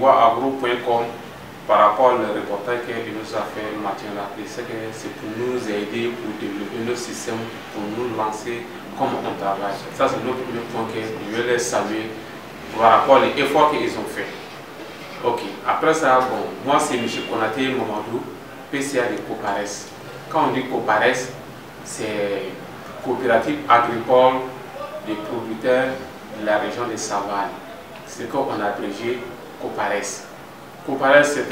vois agro.com par rapport au reportage qu'il nous a fait le matin là. C'est pour nous aider, pour développer nos systèmes, pour nous lancer comme on travaille. Ça, c'est notre premier point que je vais les saluer par rapport aux efforts qu'ils ont fait. Ok, après ça, bon, moi c'est M. Konaté Mamadou, PCA de Copares. Quand on dit Copares, c'est Coopérative agricole des producteurs de la région de Savanes. C'est qu'on a abrégé Copares. Copares, c'est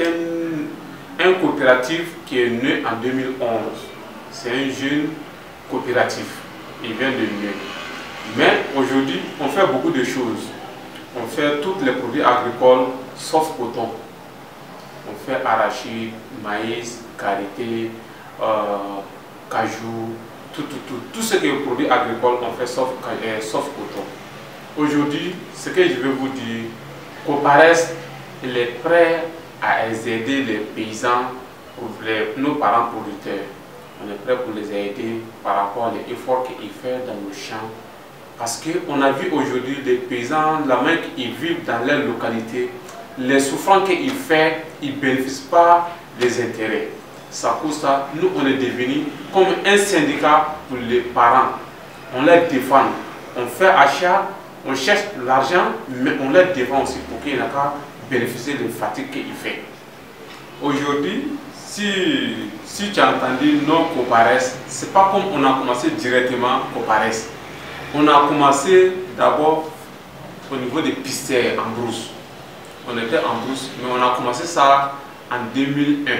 un coopératif qui est né en 2011. C'est un jeune coopératif. Il vient de naître. Mais aujourd'hui, on fait beaucoup de choses. On fait tous les produits agricoles sauf coton. On fait arachide, maïs, karité, cajou, tout ce qui est produit agricole, on fait sauf coton. Aujourd'hui, ce que je vais vous dire, Copares, il est prêt à aider les paysans, nos parents producteurs. On est prêt pour les aider par rapport aux efforts qu'ils font dans nos champs. Parce qu'on a vu aujourd'hui des paysans, la main qui vivent dans leur localité, les souffrances qu'ils font, ils ne bénéficient pas des intérêts. Ça cause ça, nous on est devenus comme un syndicat pour les parents. On les défend, on fait achat, on cherche l'argent, mais on les défend aussi pour qu'ils n'aient qu'à bénéficier des fatigues qu'ils font. Aujourd'hui, si tu as entendu non Copares, ce n'est pas comme on a commencé directement Copares. On a commencé d'abord au niveau des pisteurs en brousse. On était en brousse, mais on a commencé ça en 2001.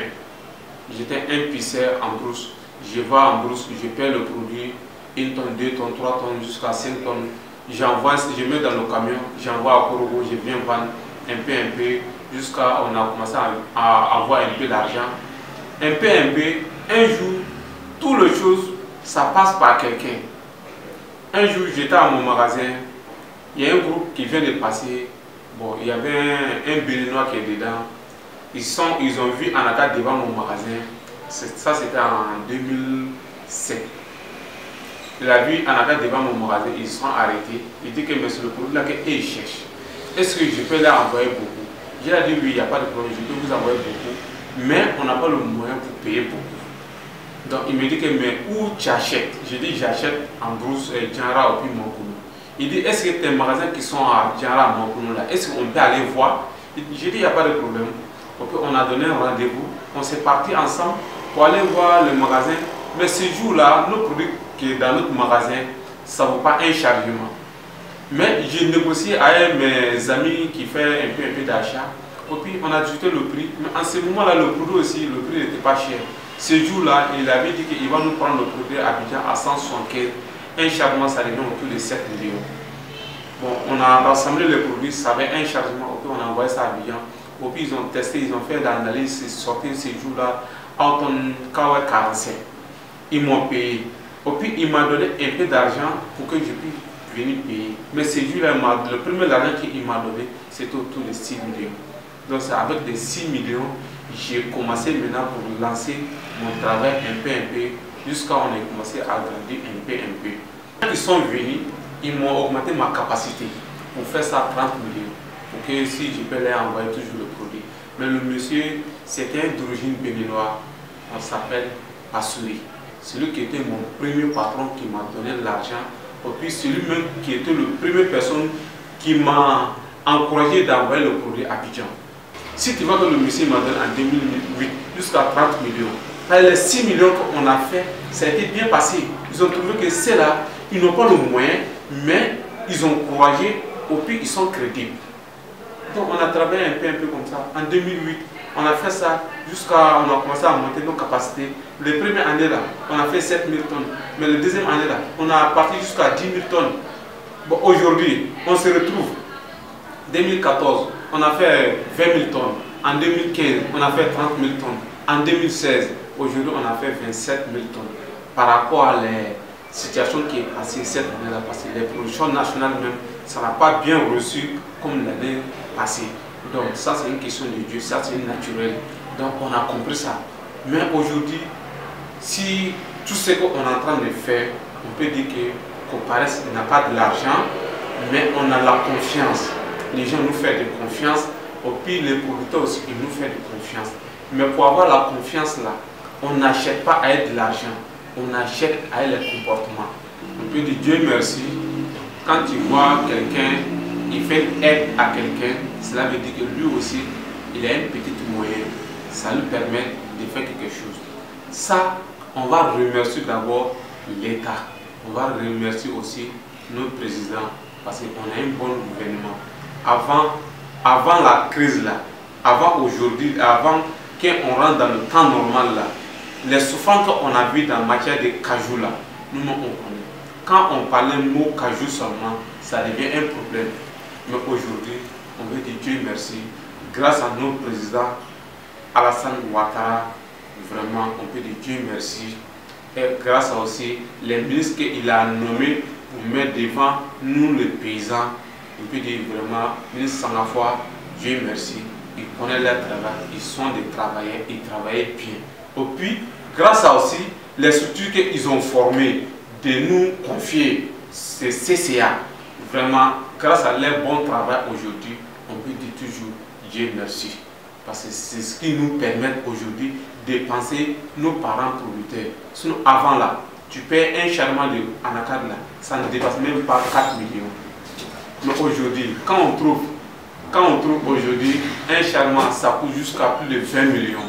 J'étais un pisteur en brousse. Je vais en brousse, je paie le produit 1 tonne, 2 tonnes, 3 tonnes, jusqu'à 5 tonnes. J'envoie, je mets dans le camion, j'envoie à Korogo, je viens vendre un peu, jusqu'à on a commencé à avoir un peu d'argent. Un peu, un jour, toutes les choses, ça passe par quelqu'un. Un jour, j'étais à mon magasin, il y a un groupe qui vient de passer. Bon, il y avait un Béninois qui est dedans. Ils ont vu en attaque devant mon magasin. Ça, c'était en 2007. Il a vu en attaque devant mon magasin, ils sont arrêtés. Il dit que c'est le produit là qu'ils cherchent. Est-ce que je peux leur envoyer beaucoup? J'ai dit oui, il n'y a pas de problème, je peux vous envoyer beaucoup. Mais on n'a pas le moyen pour payer beaucoup. Donc il me dit que mais où tu achètes? Je dis j'achète en brousse Djanra ou puis Mokuno. Il dit est-ce que tes magasins qui sont à Djanra Mokuno là, est-ce qu'on peut aller voir? J'ai dit il n'y a pas de problème. On a donné un rendez-vous, on s'est parti ensemble pour aller voir le magasin. Mais ce jour-là, le produit qui est dans notre magasin, ça ne vaut pas un chargement. Mais j'ai négocié avec mes amis qui font un peu d'achat. Et puis on a ajouté le prix. Mais en ce moment-là, le produit aussi, le prix n'était pas cher. Ce jour-là, il avait dit qu'il va nous prendre le produit à Abidjan à 175. Un chargement, ça revient autour de 7 millions. Bon, on a rassemblé les produits, ça avait un chargement. Et puis on a envoyé ça à Abidjan. Et puis ils ont testé, ils ont fait l'analyse, c'est sorti ce jour-là en tonne 45. Ils m'ont payé. Et puis il m'a donné un peu d'argent pour que je puisse venir payer. Mais ce jour-là, le premier argent qu'il m'a donné, c'était autour de 6 millions. Donc c'est avec des 6 millions, j'ai commencé maintenant pour lancer mon travail un peu, jusqu'à on a commencé à grandir un peu. Quand ils sont venus, ils m'ont augmenté ma capacité pour faire ça 30 millions. Pour que si je peux leur envoyer toujours le produit. Mais le monsieur, c'était d'origine béninoise, on s'appelle Passouri. Celui qui était mon premier patron qui m'a donné l'argent. Et puis celui-même qui était la première personne qui m'a encouragé d'envoyer le produit à Abidjan. Si tu vois que le monsieur m'a donné en 2008 jusqu'à 30 millions, les 6 millions qu'on a fait, ça a été bien passé. Ils ont trouvé que c'est là, ils n'ont pas le moyen, mais ils ont encouragé, et puis ils sont crédibles. Donc on a travaillé un peu comme ça. En 2008, on a fait ça jusqu'à, on a commencé à monter nos capacités. Les premières années là, on a fait 7000 tonnes. Mais la deuxième année là, on a parti jusqu'à 10 000 tonnes. Bon, aujourd'hui, on se retrouve. 2014, on a fait 20 000 tonnes. En 2015, on a fait 30 000 tonnes. En 2016, aujourd'hui, on a fait 27 000 tonnes. Par rapport à la situation qui est passée cette année-là, parce que les productions nationales même, ça n'a pas bien reçu comme l'année passée. Donc ça, c'est une question de Dieu, ça, c'est naturel. Donc on a compris ça. Mais aujourd'hui, si tout ce qu'on est en train de faire, on peut dire que Copares n'a pas de l'argent, mais on a la confiance. Les gens nous font de confiance. Et puis les producteurs aussi, ils nous font de confiance. Mais pour avoir la confiance là, on n'achète pas à être de l'argent, on achète à être le comportement. On peut dire Dieu merci, quand tu vois quelqu'un, il fait aide à quelqu'un, cela veut dire que lui aussi, il a une petite moyenne, ça lui permet de faire quelque chose. Ça, on va remercier d'abord l'État, on va remercier aussi notre président, parce qu'on a un bon gouvernement. Avant la crise là, avant aujourd'hui, avant qu'on rentre dans le temps normal là, les souffrances qu'on a vues dans la matière de cajou là, nous on connaît. Quand on parlait le mot cajou seulement, ça devient un problème. Mais aujourd'hui, on veut dire Dieu merci. Grâce à notre président Alassane Ouattara, vraiment, on peut dire Dieu merci. Et grâce à aussi les ministres qu'il a nommés pour mettre devant nous les paysans, on peut dire vraiment, ministre Sangafoua, Dieu merci. Ils connaissent leur travail, ils sont des travailleurs, ils travaillent bien. Et puis, grâce à aussi les structures qu'ils ont formées, de nous confier ces CCA, vraiment, grâce à leur bon travail aujourd'hui, on peut dire toujours Dieu merci. Parce que c'est ce qui nous permet aujourd'hui de dépenser nos parents producteurs. Sinon, avant là, tu payes un charment de anacarde là, ça ne dépasse même pas 4 millions. Mais aujourd'hui, quand on trouve aujourd'hui un charment, ça coûte jusqu'à plus de 20 millions.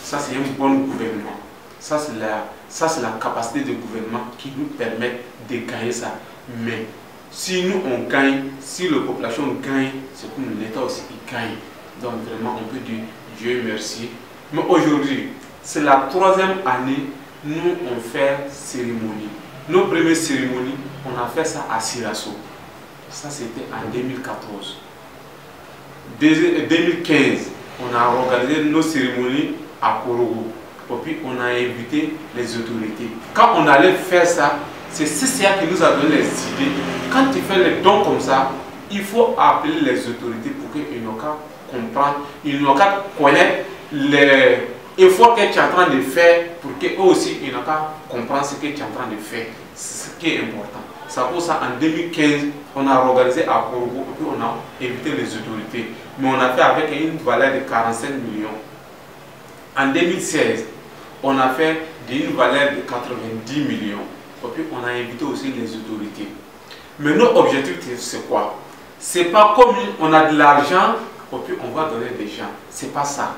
Ça, c'est un bon gouvernement. Ça, c'est la capacité de gouvernement qui nous permet de gagner ça. Mais si nous, on gagne, si la population gagne, c'est que l'État aussi il gagne. Donc vraiment, on peut dire Dieu merci. Mais aujourd'hui, c'est la 3e année, nous, on fait cérémonie. Nos premières cérémonies, on a fait ça à Sirasso. Ça, c'était en 2014. 2015, on a organisé nos cérémonies à Korogo. Et puis, on a invité les autorités. Quand on allait faire ça, c'est CCA qui nous a donné les idées. Quand tu fais les dons comme ça, il faut appeler les autorités pour qu'ils n'ont qu'à comprendre, ils n'ont qu'à connaître les efforts que tu es en train de faire pour qu'eux aussi, ils n'ont qu'à comprendre ce que tu es en train de faire. C'est ce qui est important. C'est pour ça en 2015, on a organisé à Korogo et puis on a invité les autorités. Mais on a fait avec une valeur de 45 millions. En 2016, on a fait d'une valeur de 90 millions. Et puis on a invité aussi les autorités. Mais notre objectif, c'est quoi? C'est pas comme on a de l'argent, et puis on va donner des gens. C'est pas ça.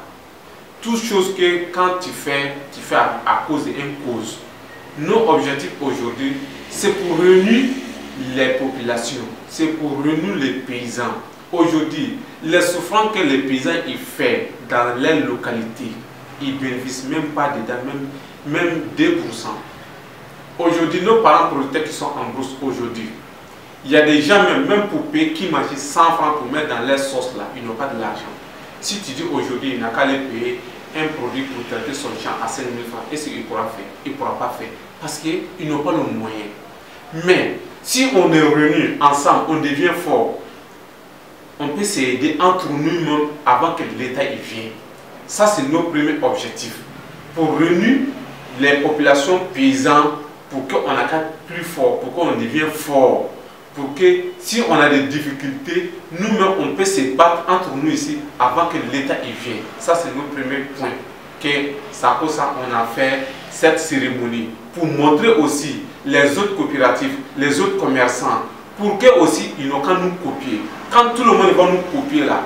Toute chose que quand tu fais à cause d'une cause. Nos objectifs aujourd'hui, c'est pour réunir les populations, c'est pour réunir les paysans. Aujourd'hui, les souffrances que les paysans y font dans les localités, ils ne bénéficient même pas dedans, même 2%. Aujourd'hui, nos parents producteurs qui sont en brousse aujourd'hui, il y a des gens même pour payer qui mangent 100 francs pour mettre dans leur sauce là, ils n'ont pas de l'argent. Si tu dis aujourd'hui, il n'a qu'à les payer un produit pour traiter son champ à 5 000 francs, est-ce qu'il pourra faire? Il ne pourra pas faire. Parce qu'ils n'ont pas le moyen. Mais si on est réunis ensemble, on devient fort, on peut s'aider entre nous-mêmes avant que l'État y vienne. Ça, c'est notre premier objectif. Pour réunir les populations paysannes, pour qu'on soit plus fort, pour qu'on devienne fort. Pour que si on a des difficultés, nous-mêmes, on peut se battre entre nous ici avant que l'État y vienne. Ça, c'est notre premier point. C'est pour ça qu'on a fait cette cérémonie. Pour montrer aussi les autres coopératives, les autres commerçants, pour qu'eux aussi, ils n'ont qu'à nous copier. Quand tout le monde va nous copier là,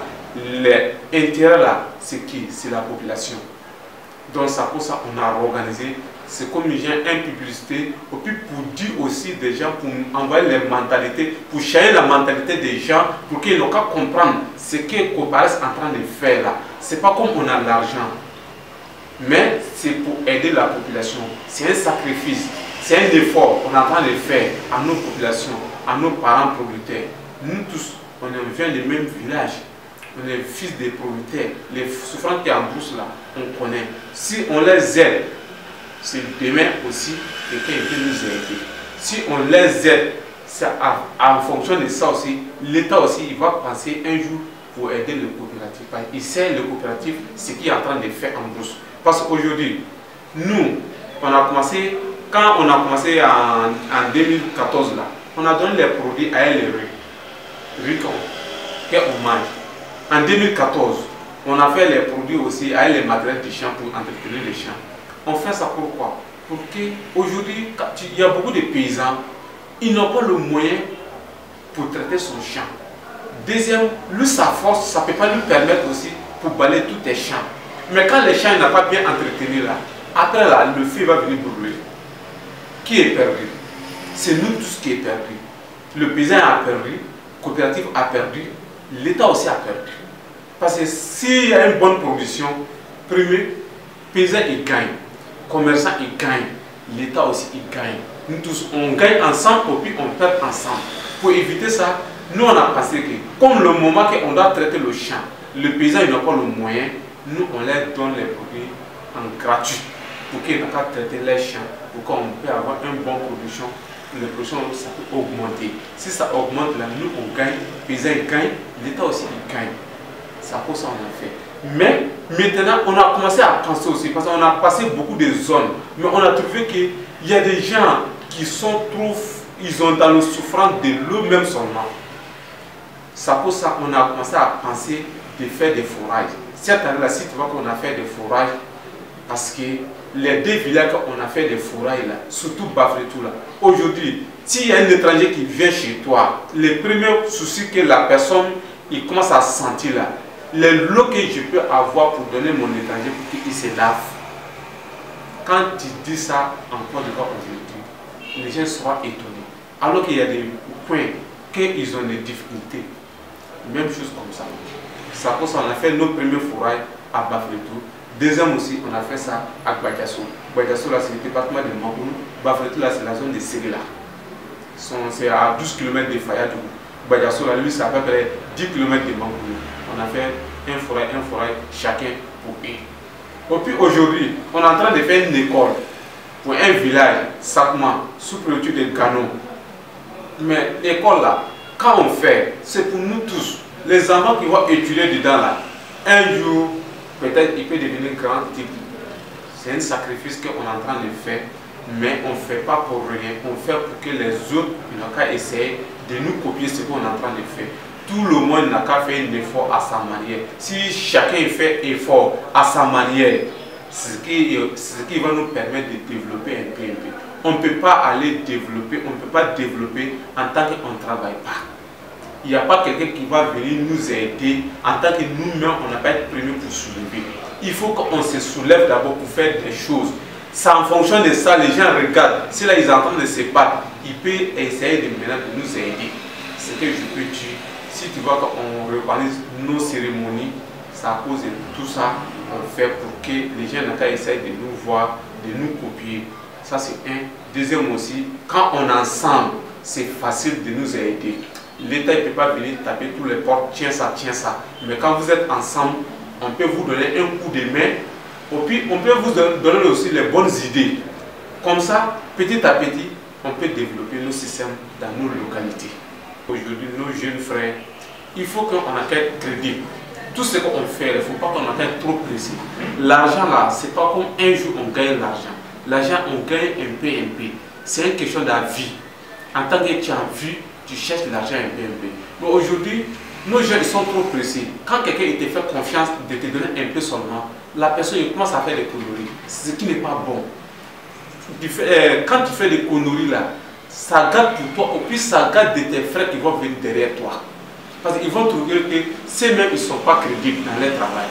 l'intérêt là, c'est qui? C'est la population. Donc, c'est pour ça qu'on a organisé. C'est comme j'ai une publicité, et puis pour dire aussi des gens, pour envoyer les mentalités, pour changer la mentalité des gens, pour qu'ils n'ont qu'à comprendre ce que Copares est en train de faire là. C'est pas comme on a l'argent, mais c'est pour aider la population. C'est un sacrifice, c'est un effort qu'on est en train de faire à nos populations, à nos parents producteurs. Nous tous, on vient du même village. On est fils des producteurs. Les souffrances qui sont en brousse là, on connaît. Si on les aide, c'est demain aussi quelqu'un peut nous aider. Si on les aide, en fonction de ça aussi, l'État aussi il va penser un jour pour aider le coopératif. Il sait le coopératif ce qu'il est en train de faire en brousse. Parce qu'aujourd'hui, nous, on a commencé, quand on a commencé en 2014 là, on a donné les produits à les riz qu'on mange. En 2014, on a fait les produits aussi avec les matériels de champs pour entretenir les champs. On fait ça pourquoi? Pour qu'aujourd'hui, il y a beaucoup de paysans, ils n'ont pas le moyen pour traiter son champ. Deuxième, lui, sa force, ça ne peut pas lui permettre aussi pour balayer tous les champs. Mais quand les champs n'ont pas bien entretenu là, après là, le feu va venir brûler. Qui est perdu? C'est nous tous qui est perdu. Le paysan a perdu, la coopérative a perdu, l'État aussi a perdu. Parce que s'il y a une bonne production, premier, paysan il gagne, commerçant il gagne, l'État aussi il gagne. Nous tous, on gagne ensemble et puis on perd ensemble. Pour éviter ça, nous on a pensé que comme le moment qu'on doit traiter le champ, le paysan n'a pas le moyen, nous on leur donne les produits en gratuit pour qu'ils n'aient pas traiter les champs, pour qu'on puisse avoir une bonne production. La production ça peut augmenter. Si ça augmente là, nous on gagne, les paysans gagnent, l'État aussi il gagne. C'est à cause ça on a fait. Mais maintenant on a commencé à penser aussi, parce qu'on a passé beaucoup de zones, mais on a trouvé qu'il y a des gens qui sont trop, ils sont dans le souffrance de l'eau même seulement. C'est à cause ça qu'on a commencé à penser de faire des forages. Cette année-là, si tu vois qu'on a fait des forages, parce que les deux villages qu'on a fait des forages là, surtout Bafretou là, aujourd'hui, s'il y a un étranger qui vient chez toi, le premier souci que la personne il commence à sentir là, les lots que je peux avoir pour donner mon étranger pour qu'il se lave. Quand tu dis ça en Côte d'Ivoire aujourd'hui, les gens seront étonnés. Alors qu'il y a des points qu'ils ont des difficultés. Même chose comme ça. C'est pour ça qu'on a fait nos premiers forages à Bafretou. Deuxième aussi, on a fait ça à Badiasso. Badiasso, là, c'est le département de Mangoulou. Bafretou, là, c'est la zone de Ségla. C'est à 12 km de Fayadougou. Badiasso, là, lui, c'est à peu près 10 km de Mangoulou. On a fait un forêt, chacun pour eux. Et puis aujourd'hui, on est en train de faire une école pour un village, Sakma, sous préfecture de Gano. Mais l'école là, quand on fait, c'est pour nous tous. Les enfants qui vont étudier dedans là, un jour, peut-être il peut devenir grand type. C'est un sacrifice qu'on est en train de faire, mais on ne fait pas pour rien. On fait pour que les autres n'ont qu'à essayer de nous copier ce qu'on est en train de faire. Tout le monde n'a qu'à faire un effort à sa manière. Si chacun fait effort à sa manière, c'est ce qui va nous permettre de développer un peu. On ne peut pas aller développer, on ne peut pas développer en tant qu'on ne travaille pas. Il n'y a pas quelqu'un qui va venir nous aider en tant que nous-mêmes, on n'a pas été prévenus pour soulever. Il faut qu'on se soulève d'abord pour faire des choses. C'est en fonction de ça, les gens regardent. Si là ils sont en train de se battre, ils peuvent essayer de nous aider. C'est ce que je peux dire. Si tu vois qu'on organise nos cérémonies, c'est à cause de tout ça qu'on fait pour que les gens n'ont qu'à essayer de nous voir, de nous copier. Ça c'est un. Deuxième aussi, quand on est ensemble, c'est facile de nous aider. L'État ne peut pas venir taper tous les portes, tiens ça. Mais quand vous êtes ensemble, on peut vous donner un coup de main. Et puis on peut vous donner aussi les bonnes idées. Comme ça, petit à petit, on peut développer nos systèmes dans nos localités. Aujourd'hui, nos jeunes frères, il faut qu'on accueille crédible. Tout ce qu'on fait, il ne faut pas qu'on accueille trop précis. L'argent là, ce n'est pas comme un jour on gagne l'argent. L'argent, on gagne un peu. C'est une question de la vie. En tant que tu as vu, tu cherches l'argent un peu. Mais aujourd'hui, nos jeunes sont trop précis. Quand quelqu'un te fait confiance de te donner un peu seulement, la personne il commence à faire des conneries. Ce qui n'est pas bon. Quand tu fais des conneries là, ça garde pour toi, et puis ça garde de tes frères qui vont venir derrière toi. Parce qu'ils vont trouver que ces-mêmes, ils ne sont pas crédibles dans leur travail.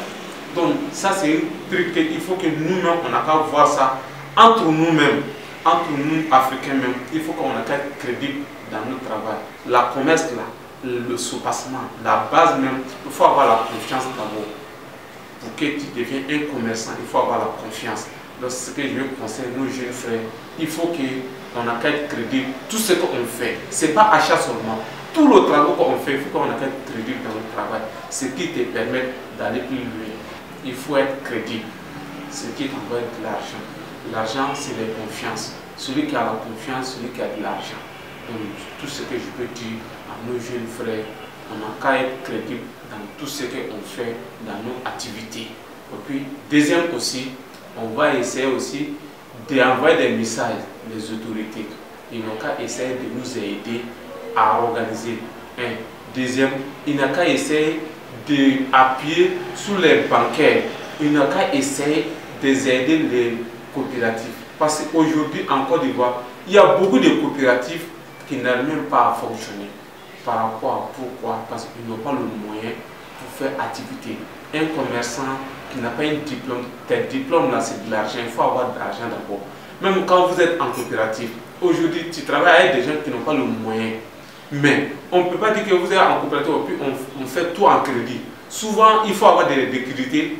Donc ça c'est un truc qu'il faut que nous-mêmes, on n'a qu'à voir ça entre nous-mêmes, entre nous Africains même. Il faut qu'on ait qu'à être crédible dans notre travail. La commerce là, le sous-passement, la base même, il faut avoir la confiance d'abord. Pour que tu deviennes un commerçant, il faut avoir la confiance. Donc c'est ce que je veux conseiller nos jeunes frères. Il faut qu'on ait qu'à être crédible. Tout ce qu'on fait, ce n'est pas achat seulement. Tout le travail qu'on fait, il faut qu'on ait qu'à être crédible dans notre travail. Ce qui te permet d'aller plus loin. Il faut être crédible. Ce qui t'envoie de l'argent. L'argent, c'est la confiance. Celui qui a la confiance, celui qui a de l'argent. Donc, tout ce que je peux dire à nos jeunes frères, on n'a qu'à être crédible dans tout ce qu'on fait dans nos activités. Et puis, deuxième aussi, on va essayer aussi d'envoyer des messages aux autorités. Ils n'ont qu'à essayer de nous aider à organiser. Deuxième, il n'a qu'à essayer d'appuyer sur les bancaires. Il n'a qu'à essayer d'aider les coopératives. Parce qu'aujourd'hui, en Côte d'Ivoire, il y a beaucoup de coopératives qui n'arrivent même pas à fonctionner. Par rapport à pourquoi? Parce qu'ils n'ont pas le moyen pour faire activité. Un commerçant qui n'a pas un diplôme, tel diplôme là c'est de l'argent, il faut avoir de l'argent d'abord. Même quand vous êtes en coopérative, aujourd'hui tu travailles avec des gens qui n'ont pas le moyen. Mais on ne peut pas dire que vous êtes en coopérative et puis on fait tout en crédit. Souvent il faut avoir des crédits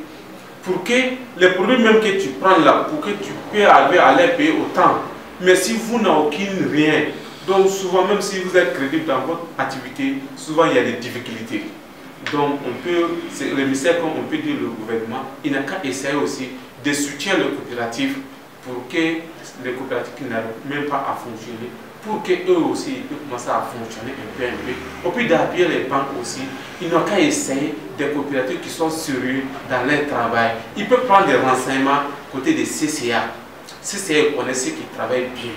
pour que les produits même que tu prends là, pour que tu puisses arriver à les payer autant. Mais si vous n'avez aucun rien, donc souvent même si vous êtes crédible dans votre activité, souvent il y a des difficultés. Donc on peut, c'est le ministère comme on peut dire le gouvernement, il n'a qu'à essayer aussi de soutenir les coopératives pour que les coopératives qui n'arrivent même pas à fonctionner, pour qu'eux aussi ils puissent commencer à fonctionner un peu. Et puis d'appuyer les banques aussi, ils n'ont qu'à essayer des coopératives qui sont sérieux dans leur travail. Ils peuvent prendre des renseignements côté des CCA. CCA connaissent ceux qui travaillent bien.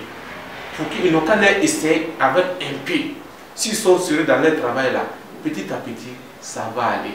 Pour qu'ils n'ont qu'à essayer avec un pied. S'ils sont sérieux dans leur travail là, petit à petit, ça va aller.